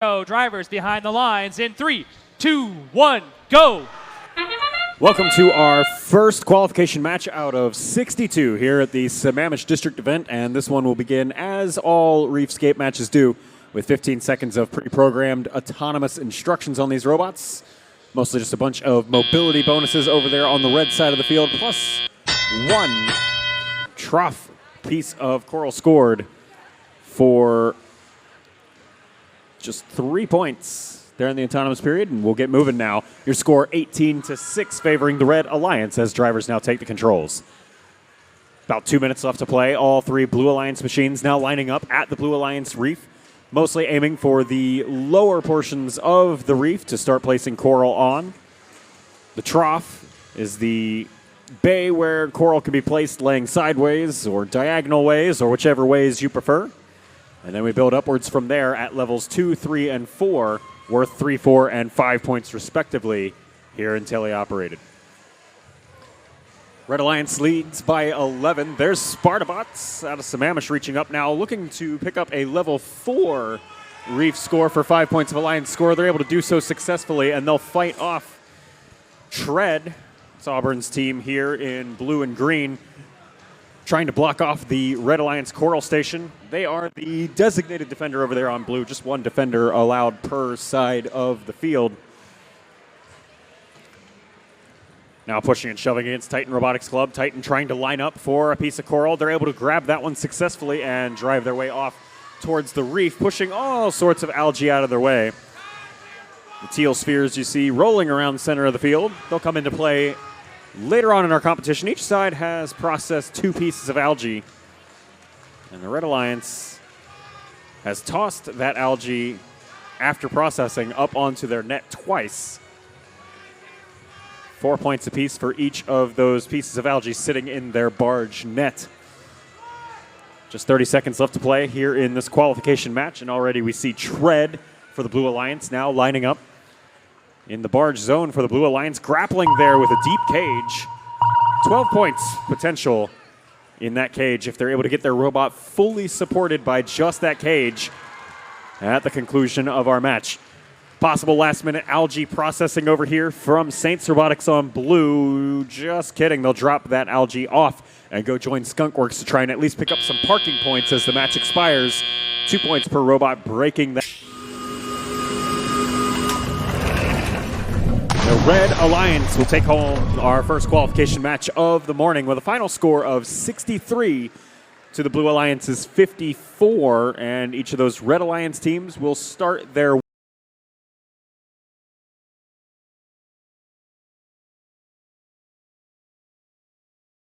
Drivers behind the lines in 3, 2, 1, go! Welcome to our first qualification match out of 62 here at the Sammamish district event, and this one will begin as all Reefscape matches do, with 15 seconds of pre-programmed autonomous instructions on these robots. Mostly just a bunch of mobility bonuses over there on the red side of the field, plus one trough piece of coral scored for just 3 points there in the autonomous period, and we'll get moving now. Your score 18-6 favoring the Red Alliance as drivers now take the controls. About 2 minutes left to play. All three Blue Alliance machines now lining up at the Blue Alliance reef, mostly aiming for the lower portions of the reef to start placing coral on. The trough is the bay where coral can be placed laying sideways or diagonal ways, or whichever ways you prefer. And then we build upwards from there at levels 2, 3, and 4, worth 3, 4, and 5 points respectively here in teleoperated. Red Alliance leads by 11. There's Spartabots out of Sammamish reaching up now, looking to pick up a level 4 Reef score for 5 points of Alliance score. They're able to do so successfully, and they'll fight off Tread. It's Auburn's team here in blue and green, trying to block off the Red Alliance Coral Station. They are the designated defender over there on blue. Just one defender allowed per side of the field. Now pushing and shoving against Titan Robotics Club. Titan trying to line up for a piece of coral. They're able to grab that one successfully and drive their way off towards the reef, pushing all sorts of algae out of their way. The teal spheres you see rolling around the center of the field. They'll come into play later on in our competition. Each side has processed 2 pieces of algae, and the Red Alliance has tossed that algae after processing up onto their net twice. 4 points apiece for each of those pieces of algae sitting in their barge net. Just 30 seconds left to play here in this qualification match, and already we see Tread for the Blue Alliance now lining up in the barge zone for the Blue Alliance, grappling there with a deep cage. 12 points potential in that cage if they're able to get their robot fully supported by just that cage at the conclusion of our match. Possible last-minute algae processing over here from Saints Robotics on blue. Just kidding. They'll drop that algae off and go join Skunkworks to try and at least pick up some parking points as the match expires. 2 points per robot, breaking that. The Red Alliance will take home our first qualification match of the morning with a final score of 63 to the Blue Alliance's 54, and each of those Red Alliance teams will start their